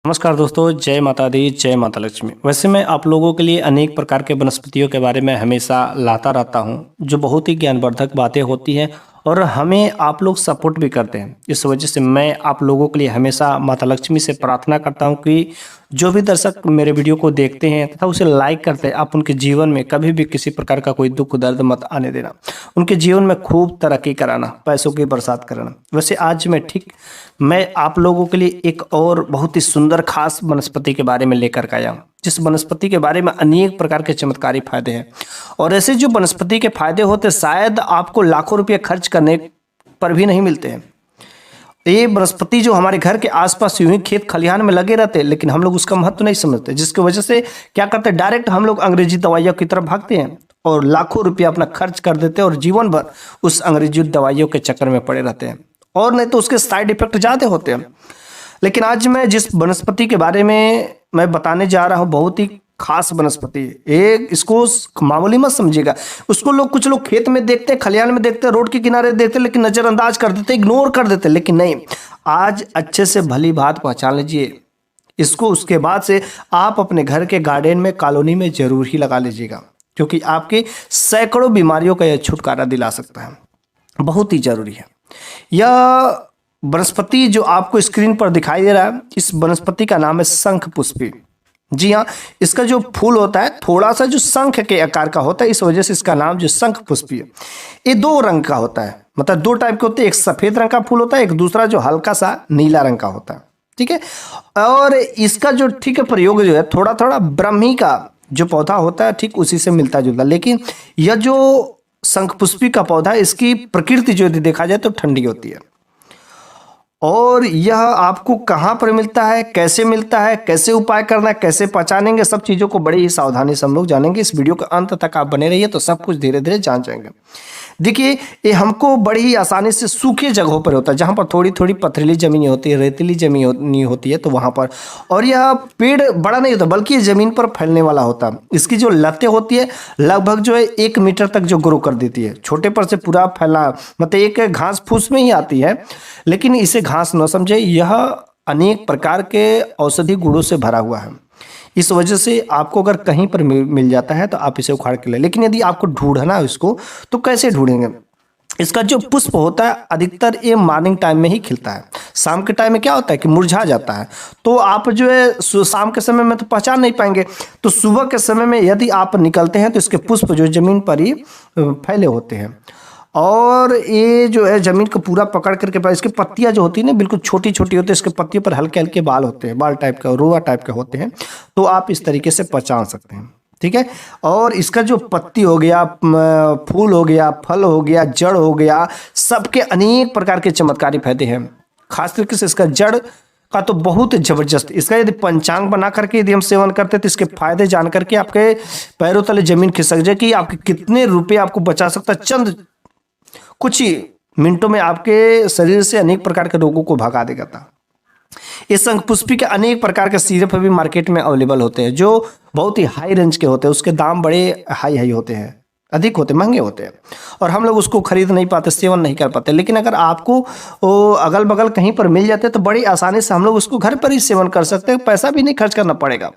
नमस्कार दोस्तों, जय माता दी, जय माता लक्ष्मी। वैसे मैं आप लोगों के लिए अनेक प्रकार के वनस्पतियों के बारे में हमेशा लाता रहता हूँ, जो बहुत ही ज्ञानवर्धक बातें होती हैं और हमें आप लोग सपोर्ट भी करते हैं। इस वजह से मैं आप लोगों के लिए हमेशा माता लक्ष्मी से प्रार्थना करता हूँ कि जो भी दर्शक मेरे वीडियो को देखते हैं तथा उसे लाइक करते हैं, आप उनके जीवन में कभी भी किसी प्रकार का कोई दुख दर्द मत आने देना। उनके जीवन में खूब तरक्की कराना, पैसों की बरसात कराना। वैसे आज मैं आप लोगों के लिए एक और बहुत ही सुंदर खास वनस्पति के बारे में लेकर के आया हूँ, जिस वनस्पति के बारे में अनेक प्रकार के चमत्कारी फायदे हैं। और ऐसे जो वनस्पति के फायदे होते हैं, शायद आपको लाखों रुपये खर्च करने पर भी नहीं मिलते हैं। ये वनस्पति जो हमारे घर के आसपास यूं ही खेत खलिहान में लगे रहते हैं, लेकिन हम लोग उसका महत्व नहीं समझते, जिसकी वजह से क्या करते हैं, डायरेक्ट हम लोग अंग्रेजी दवाइयों की तरफ भागते हैं और लाखों रुपया अपना खर्च कर देते हैं और जीवन भर उस अंग्रेजी दवाइयों के चक्कर में पड़े रहते हैं, और नहीं तो उसके साइड इफेक्ट ज़्यादा होते हैं। लेकिन आज मैं जिस वनस्पति के बारे में मैं बताने जा रहा हूँ, बहुत ही खास वनस्पति है। एक इसको मामूली मत समझिएगा। उसको कुछ लोग खेत में देखते हैं, खलिहान में देखते हैं, रोड के किनारे देखते हैं, लेकिन नज़रअंदाज कर देते, इग्नोर कर देते। लेकिन नहीं, आज अच्छे से भली बात पहचान लीजिए इसको। उसके बाद से आप अपने घर के गार्डन में, कॉलोनी में जरूर ही लगा लीजिएगा, क्योंकि आपके सैकड़ों बीमारियों का यह छुटकारा दिला सकता है। बहुत ही जरूरी है। यह वनस्पति जो आपको स्क्रीन पर दिखाई दे रहा है, इस वनस्पति का नाम है शंख पुष्पी। जी हाँ, इसका जो फूल होता है थोड़ा सा जो शंख के आकार का होता है, इस वजह से इसका नाम जो शंख पुष्पी है। ये दो रंग का होता है, मतलब दो टाइप के होते हैं। एक सफेद रंग का फूल होता है, एक दूसरा जो हल्का सा नीला रंग का होता है। ठीक है। और इसका जो ठीक है प्रयोग जो है, थोड़ा थोड़ा ब्रह्मी का जो पौधा होता है ठीक उसी से मिलता जुलता। लेकिन यह जो शंख पुष्पी का पौधा है, इसकी प्रकृति जो यदि देखा जाए तो ठंडी होती है। और यह आपको कहाँ पर मिलता है, कैसे मिलता है, कैसे उपाय करना है, कैसे पहचानेंगे, सब चीज़ों को बड़ी ही सावधानी से हम लोग जानेंगे। इस वीडियो के अंत तक आप बने रहिए तो सब कुछ धीरे धीरे जान जाएंगे। देखिए, ये हमको बड़ी ही आसानी से सूखे जगहों पर होता है, जहाँ पर थोड़ी थोड़ी पथरीली ज़मीन होती है, रेतीली ज़मीन होती है, तो वहाँ पर। और यह पेड़ बड़ा नहीं होता, बल्कि ये ज़मीन पर फैलने वाला होता है। इसकी जो लतें होती है लगभग जो है 1 मीटर तक जो ग्रो कर देती है, छोटे पर से पूरा फैला, मतलब एक घास फूस में ही आती है। लेकिन इसे घास न समझे, यह अनेक प्रकार के औषधि गुणों से भरा हुआ है। इस वजह से आपको अगर कहीं पर मिल जाता है तो आप इसे उखाड़ के ले। लेकिन यदि आपको ढूंढना है इसको, तो कैसे ढूंढेंगे? इसका जो पुष्प होता है अधिकतर ये मॉर्निंग टाइम में ही खिलता है। शाम के टाइम में क्या होता है कि मुरझा जाता है, तो आप जो है शाम के समय में तो पहचान नहीं पाएंगे। तो सुबह के समय में यदि आप निकलते हैं तो इसके पुष्प जो जमीन पर ही फैले होते हैं, और ये जो है जमीन को पूरा पकड़ करके, इसकी पत्तियां जो होती है ना बिल्कुल छोटी छोटी होती है। इसके पत्तियों पर हल्के हल्के बाल होते हैं, बाल टाइप का, रोआ टाइप के होते हैं। तो आप इस तरीके से पहचान सकते हैं। ठीक है। और इसका जो पत्ती हो गया, फूल हो गया, फल हो गया, जड़ हो गया, सबके अनेक प्रकार के चमत्कारी फायदे हैं। खास तरीके से इसका जड़ का तो बहुत जबरदस्त। इसका यदि पंचांग बना करके यदि हम सेवन करते तो इसके फायदे जान करके आपके पैरों तले जमीन खिसक जाए कि आपके कितने रुपए आपको बचा सकता है। चंद कुछ ही मिनटों में आपके शरीर से अनेक प्रकार के रोगों को भगा देगा था। इस शंख पुष्पी के अनेक प्रकार के सिरप भी मार्केट में अवेलेबल होते हैं, जो बहुत ही हाई रेंज के होते हैं। उसके दाम बड़े हाई होते हैं, अधिक होते, महंगे होते हैं, और हम लोग उसको खरीद नहीं पाते, सेवन नहीं कर पाते। लेकिन अगर आपको अगल बगल कहीं पर मिल जाते तो बड़ी आसानी से हम लोग उसको घर पर ही सेवन कर सकते हैं, पैसा भी नहीं खर्च करना पड़ेगा।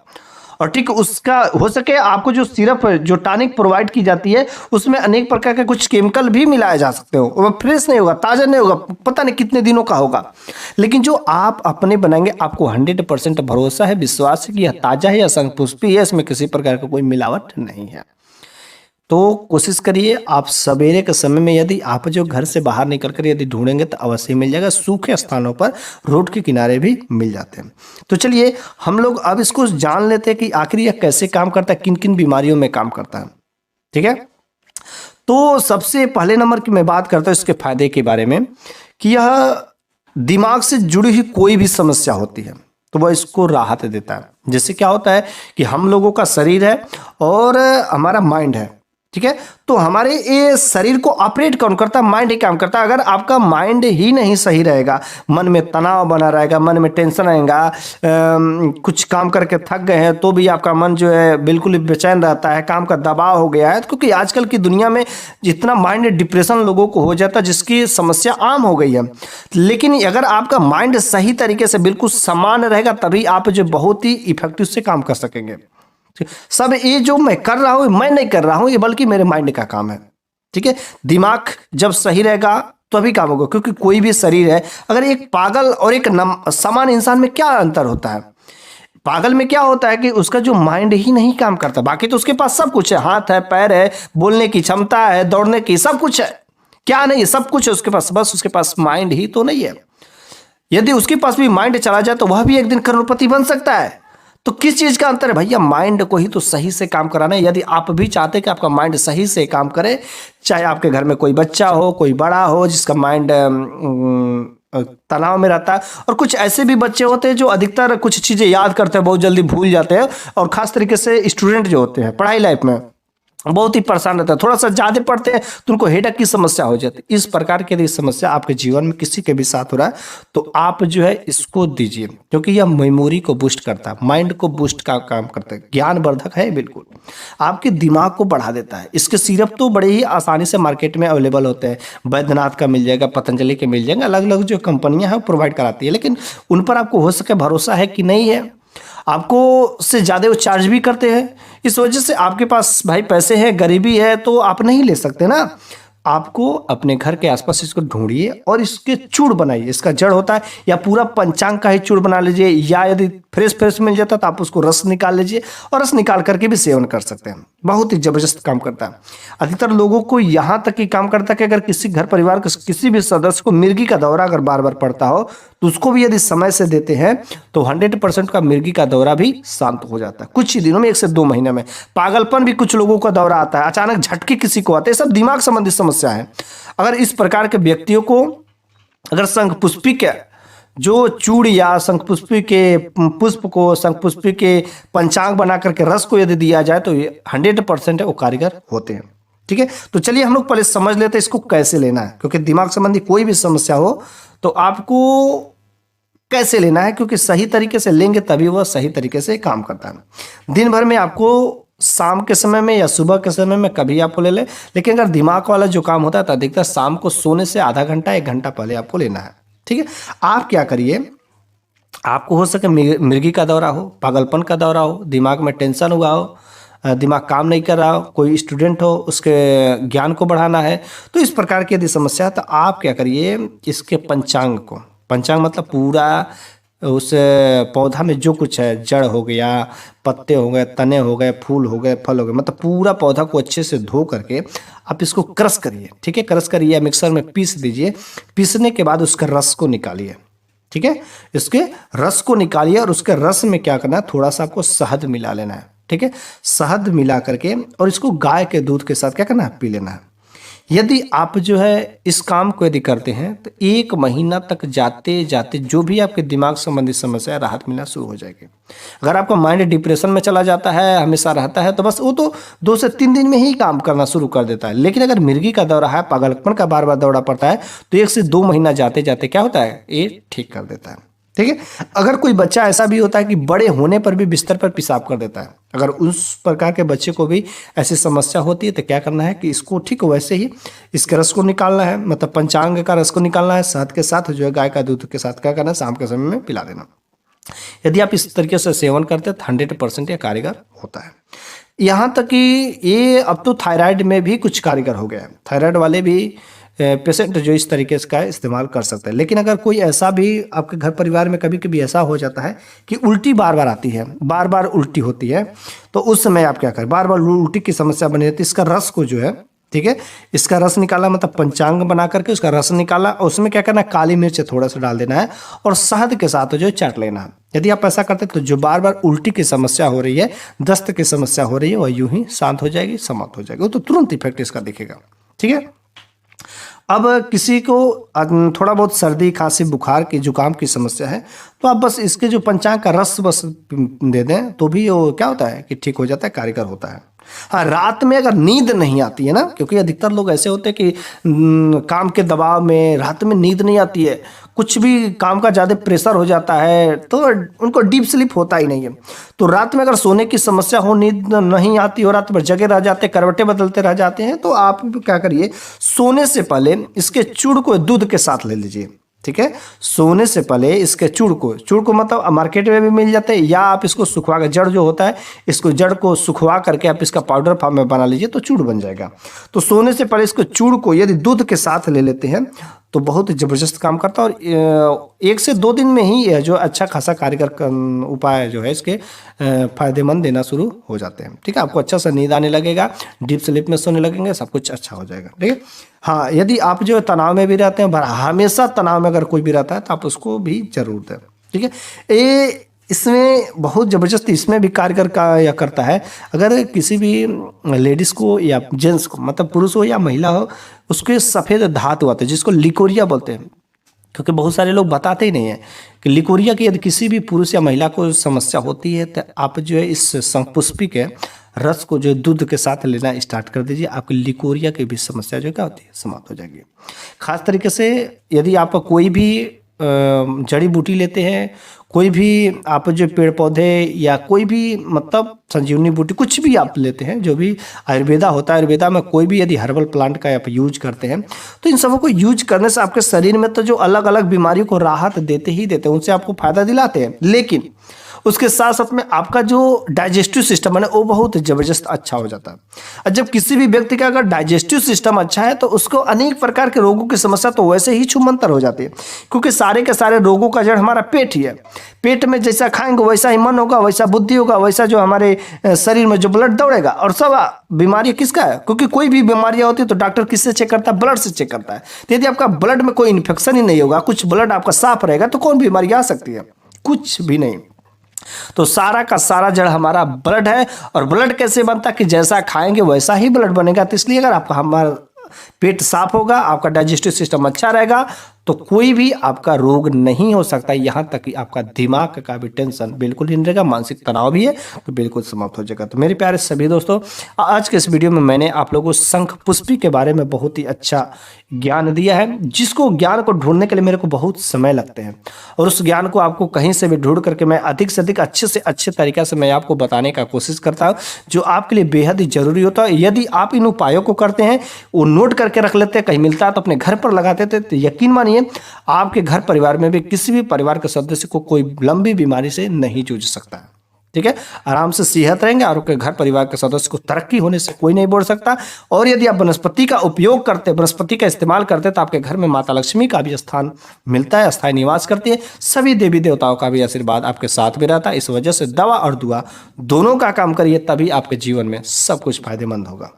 और ठीक उसका हो सके आपको जो सिरप, जो टॉनिक प्रोवाइड की जाती है, उसमें अनेक प्रकार के कुछ केमिकल भी मिलाए जा सकते हो। वो फ्रेश नहीं होगा, ताज़ा नहीं होगा, पता नहीं कितने दिनों का होगा। लेकिन जो आप अपने बनाएंगे, आपको 100% भरोसा है, विश्वास है कि यह ताज़ा है, यह शंख पुष्पी है, इसमें किसी प्रकार का कोई मिलावट नहीं है। तो कोशिश करिए आप सवेरे के समय में, यदि आप जो घर से बाहर निकल कर यदि ढूंढेंगे तो अवश्य मिल जाएगा। सूखे स्थानों पर, रोड के किनारे भी मिल जाते हैं। तो चलिए हम लोग अब इसको जान लेते हैं कि आखिर यह कैसे काम करता है, किन किन बीमारियों में काम करता है। ठीक है। तो सबसे पहले नंबर की मैं बात करता हूँ इसके फायदे के बारे में, कि यह दिमाग से जुड़ी हुई कोई भी समस्या होती है तो वह इसको राहत देता है। जैसे क्या होता है कि हम लोगों का शरीर है और हमारा माइंड है, ठीक है। तो हमारे ये शरीर को ऑपरेट कौन करता है? माइंड ही काम करता है। अगर आपका माइंड ही नहीं सही रहेगा, मन में तनाव बना रहेगा, मन में टेंशन रहेगा, कुछ काम करके थक गए हैं तो भी आपका मन जो है बिल्कुल बेचैन रहता है, काम का दबाव हो गया है, क्योंकि आजकल की दुनिया में जितना माइंड डिप्रेशन लोगों को हो जाता है, जिसकी समस्या आम हो गई है। लेकिन अगर आपका माइंड सही तरीके से बिल्कुल समान रहेगा, तभी आप जो बहुत ही इफेक्टिव से काम कर सकेंगे। सब ये जो मैं कर रहा हूं, मैं नहीं कर रहा हूं, ये बल्कि मेरे माइंड का काम है। ठीक है। दिमाग जब सही रहेगा तभी काम होगा, क्योंकि कोई भी शरीर है, अगर एक पागल और एक समान इंसान में क्या अंतर होता है? पागल में क्या होता है कि उसका जो माइंड ही नहीं काम करता, बाकी तो उसके पास सब कुछ है, हाथ है, पैर है, बोलने की क्षमता है, दौड़ने की, सब कुछ है। क्या नहीं है? सब कुछ है उसके पास, बस उसके पास माइंड ही तो नहीं है। यदि उसके पास भी माइंड चला जाए तो वह भी एक दिन करोड़पति बन सकता है। तो किस चीज का अंतर है भैया? माइंड को ही तो सही से काम कराना है। यदि आप भी चाहते हैं कि आपका माइंड सही से काम करे, चाहे आपके घर में कोई बच्चा हो, कोई बड़ा हो जिसका माइंड तनाव में रहता है, और कुछ ऐसे भी बच्चे होते हैं जो अधिकतर कुछ चीजें याद करते हैं, बहुत जल्दी भूल जाते हैं, और खास तरीके से स्टूडेंट जो होते हैं पढ़ाई लाइफ में बहुत ही परेशान रहता है, थोड़ा सा ज्यादा पढ़ते हैं तो उनको हेडेक की समस्या हो जाती है। इस प्रकार की यदि समस्या आपके जीवन में किसी के भी साथ हो रहा है तो आप जो है इसको दीजिए, क्योंकि यह मेमोरी को बूस्ट करता है, माइंड को बूस्ट का काम करता है, ज्ञानवर्धक है, बिल्कुल आपके दिमाग को बढ़ा देता है। इसके सिरप तो बड़े ही आसानी से मार्केट में अवेलेबल होते हैं, बैद्यनाथ का मिल जाएगा, पतंजलि के मिल जाएंगे, अलग अलग जो कंपनियां हैं वो प्रोवाइड कराती है, लेकिन उन पर आपको हो सके भरोसा है कि नहीं है? आपको से ज़्यादा वो चार्ज भी करते हैं। इस वजह से आपके पास भाई पैसे हैं, गरीबी है, तो आप नहीं ले सकते ना। आपको अपने घर के आसपास इसको ढूंढिए और इसके चूड़ बनाइए। इसका जड़ होता है, या पूरा पंचांग का ही चूड़ बना लीजिए, या यदि फ्रेश मिल जाता तो आप उसको रस निकाल लीजिए, और रस निकाल करके भी सेवन कर सकते हैं। बहुत ही जबरदस्त काम करता है। अधिकतर लोगों को यहाँ तक ही काम करता है कि अगर किसी घर परिवार के किसी भी सदस्य को मिर्गी का दौरा अगर बार बार पड़ता हो तो उसको भी यदि समय से देते हैं तो 100% का मिर्गी का दौरा भी शांत हो जाता है कुछ ही दिनों में, 1 से 2 महीने में। पागलपन भी कुछ लोगों का दौरा आता है, अचानक झटके किसी को आते हैं, सब दिमाग संबंधित समस्या है। अगर इस प्रकार के व्यक्तियों को अगर शंखपुष्पी के जो चूड़ या शंखपुष्पी के पुष्प को, शंखपुष्पी के पंचांग बना करके रस को यदि दिया जाए तो ये 100% है वो कारीगर होते हैं। ठीक है। तो चलिए हम लोग पहले समझ लेते हैं इसको कैसे लेना है, क्योंकि दिमाग संबंधी कोई भी समस्या हो तो आपको कैसे लेना है, क्योंकि सही तरीके से लेंगे तभी वह सही तरीके से काम करता है। दिन भर में आपको शाम के समय में या सुबह के समय में कभी आपको ले ले, लेकिन अगर दिमाग वाला जो काम होता है तो अधिकतर शाम को सोने से आधा घंटा 1 घंटा पहले आपको लेना है। ठीक है। आप क्या करिए, आपको हो सके मिर्गी का दौरा हो, पागलपन का दौरा हो, दिमाग में टेंशन हुआ हो, दिमाग काम नहीं कर रहा हो, कोई स्टूडेंट हो उसके ज्ञान को बढ़ाना है, तो इस प्रकार की यदि समस्या है तो आप क्या करिए, इसके पंचांग को, पंचांग मतलब पूरा उस पौधा में जो कुछ है, जड़ हो गया, पत्ते हो गए, तने हो गए, फूल हो गए, फल हो गए, मतलब पूरा पौधा को अच्छे से धो करके आप इसको क्रश करिए। ठीक है। क्रश करिए, मिक्सर में पीस दीजिए। पीसने के बाद उसका रस को निकालिए। ठीक है। इसके रस को निकालिए और उसके रस में क्या करना है, थोड़ा सा आपको शहद मिला लेना है। ठीक है। शहद मिला करके और इसको गाय के दूध के साथ क्या करना है, पी लेना है। यदि आप जो है इस काम को यदि करते हैं तो 1 महीना तक जाते जाते जो भी आपके दिमाग संबंधी समस्या है राहत मिलना शुरू हो जाएगी। अगर आपका माइंड डिप्रेशन में चला जाता है, हमेशा रहता है, तो बस वो तो 2 से 3 दिन में ही काम करना शुरू कर देता है। लेकिन अगर मिर्गी का दौरा है, पागलपन का बार बार दौरा पड़ता है, तो 1 से 2 महीना जाते जाते क्या होता है, ये ठीक कर देता है। ठीक है। अगर कोई बच्चा ऐसा भी होता है कि बड़े होने पर भी बिस्तर पर पेशाब कर देता है, अगर उस प्रकार के बच्चे को भी ऐसी समस्या होती है तो क्या करना है कि इसको ठीक वैसे ही इसके रस को निकालना है, मतलब पंचांग का रस को निकालना है, शहद के साथ जो है गाय का दूध के साथ क्या करना है, शाम के समय में पिला देना। यदि आप इस तरीके से सेवन करते हैं तो 100% ये कारीगर होता है। यहाँ तक कि ये अब तो थायराइड में भी कुछ कारीगर हो गया है। थायराइड वाले भी पेशेंट जो इस तरीके से का इस्तेमाल कर सकते हैं। लेकिन अगर कोई ऐसा भी आपके घर परिवार में कभी कभी ऐसा हो जाता है कि उल्टी बार बार आती है, बार बार उल्टी होती है, तो उस समय आप क्या करें, बार बार उल्टी की समस्या बनी रहती है, इसका रस को जो है, ठीक है, इसका रस निकाला, मतलब पंचांग बना करके उसका रस निकाला और उसमें क्या करना है, काली मिर्च थोड़ा सा डाल देना है और शहद के साथ जो चाट लेना है। यदि आप ऐसा करते तो जो बार बार उल्टी की समस्या हो रही है, दस्त की समस्या हो रही है, वह यूं ही शांत हो जाएगी, समाप्त हो जाएगी, वो तो तुरंत इफेक्ट इसका दिखेगा। ठीक है। अब किसी को थोड़ा बहुत सर्दी खांसी बुखार की जुकाम की समस्या है तो आप बस इसके जो पंचांग का रस बस दे दें तो भी वो क्या होता है कि ठीक हो जाता है, कारीगर होता है। हाँ, रात में अगर नींद नहीं आती है ना, क्योंकि अधिकतर लोग ऐसे होते हैं कि काम के दबाव में रात में नींद नहीं आती है, कुछ भी काम का ज़्यादा प्रेशर हो जाता है तो उनको डीप स्लीप होता ही नहीं है। तो रात में अगर सोने की समस्या हो, नींद नहीं आती हो, रात भर जगे रह जाते, करवटें बदलते रह जाते हैं, तो आप क्या करिए, सोने से पहले इसके चूड़ को दूध के साथ ले लीजिए। ठीक है, सोने से पहले इसके चूड़ को मतलब मार्केट में भी मिल जाते हैं, या आप इसको सुखवा कर, जड़ जो होता है इसको जड़ को सुखवा करके आप इसका पाउडर फॉर्म में बना लीजिए तो चूड़ बन जाएगा। तो सोने से पहले इसको चूड़ को यदि दूध के साथ ले लेते हैं तो बहुत ज़बरदस्त काम करता है, और 1 से 2 दिन में ही यह जो अच्छा खासा कारगर उपाय जो है इसके फ़ायदेमंद देना शुरू हो जाते हैं। ठीक है, आपको अच्छा सा नींद आने लगेगा, डीप स्लीप में सोने लगेंगे, सब कुछ अच्छा हो जाएगा। ठीक है, हाँ, यदि आप जो तनाव में भी रहते हैं, हमेशा तनाव में अगर कोई भी रहता है तो आप उसको भी जरूर दें। ठीक है, ये इसमें बहुत ज़बरदस्त इसमें भी कारगर का या करता है। अगर किसी भी लेडीज़ को या जेंट्स को, मतलब पुरुष हो या महिला हो, उसके सफ़ेद धातु आते हैं जिसको लिकोरिया बोलते हैं, क्योंकि बहुत सारे लोग बताते ही नहीं हैं कि लिकोरिया की यदि किसी भी पुरुष या महिला को समस्या होती है तो आप जो है इस शंखपुष्पी के रस को जो दूध के साथ लेना स्टार्ट कर दीजिए, आपकी लिकोरिया की भी समस्या जो क्या होती है समाप्त हो जाएगी। खास तरीके से यदि आप कोई भी जड़ी बूटी लेते हैं, कोई भी आप जो पेड़ पौधे या कोई भी मतलब संजीवनी बूटी कुछ भी आप लेते हैं, जो भी आयुर्वेदा होता है, आयुर्वेदा में कोई भी यदि हर्बल प्लांट का आप यूज करते हैं तो इन सबों को यूज करने से आपके शरीर में तो जो अलग अलग बीमारियों को राहत देते ही देते हैं, उनसे आपको फायदा दिलाते हैं, लेकिन उसके साथ साथ में आपका जो डाइजेस्टिव सिस्टम है ना वो बहुत ज़बरदस्त अच्छा हो जाता है। और जब किसी भी व्यक्ति का अगर डाइजेस्टिव सिस्टम अच्छा है तो उसको अनेक प्रकार के रोगों की समस्या तो वैसे ही छूमंतर हो जाती है, क्योंकि सारे के सारे रोगों का जड़ हमारा पेट ही है। पेट में जैसा खाएंगे वैसा ही मन होगा, वैसा बुद्धि होगा, वैसा जो हमारे शरीर में जो ब्लड दौड़ेगा। और सब बीमारी किसका है, क्योंकि कोई भी बीमारियां होती है तो डॉक्टर किससे चेक करता है, ब्लड से चेक करता है। तो यदि आपका ब्लड में कोई इन्फेक्शन ही नहीं होगा, कुछ ब्लड आपका साफ रहेगा, तो कौन बीमारी आ सकती है, कुछ भी नहीं। तो सारा का सारा जड़ हमारा ब्लड है, और ब्लड कैसे बनता है कि जैसा खाएंगे वैसा ही ब्लड बनेगा। तो इसलिए अगर आपका हमारा पेट साफ होगा, आपका डाइजेस्टिव सिस्टम अच्छा रहेगा, तो कोई भी आपका रोग नहीं हो सकता। यहाँ तक कि आपका दिमाग का भी टेंशन बिल्कुल ही नहीं रहेगा, मानसिक तनाव भी है तो बिल्कुल समाप्त हो जाएगा। तो मेरे प्यारे सभी दोस्तों, आज के इस वीडियो में मैंने आप लोगों को शंखपुष्पी के बारे में बहुत ही अच्छा ज्ञान दिया है, जिसको ज्ञान को ढूंढने के लिए मेरे को बहुत समय लगते हैं, और उस ज्ञान को आपको कहीं से भी ढूंढ करके मैं अधिक से अधिक अच्छे से अच्छे तरीके से मैं आपको बताने का कोशिश करता हूँ, जो आपके लिए बेहद ही जरूरी होता है। यदि आप इन उपायों को करते हैं, वो नोट करके रख लेते हैं, कहीं मिलता है तो अपने घर पर लगाते थे, तो यकीन मानिए आपके घर परिवार में भी किसी भी परिवार के सदस्य को कोई लंबी बीमारी से नहीं जूझ सकता है। ठीक है, आराम से सेहत रहेंगे, और आपके घर परिवार के सदस्य को तरक्की होने से कोई नहीं बोल सकता। और यदि आप वनस्पति का उपयोग करते, वनस्पति का इस्तेमाल करते, तो आपके घर में माता लक्ष्मी का भी स्थान मिलता है, स्थायी निवास करती है, सभी देवी देवताओं का भी आशीर्वाद आपके साथ में रहता है। इस वजह से दवा और दुआ दोनों का काम करिए, तभी आपके जीवन में सब कुछ फायदेमंद होगा।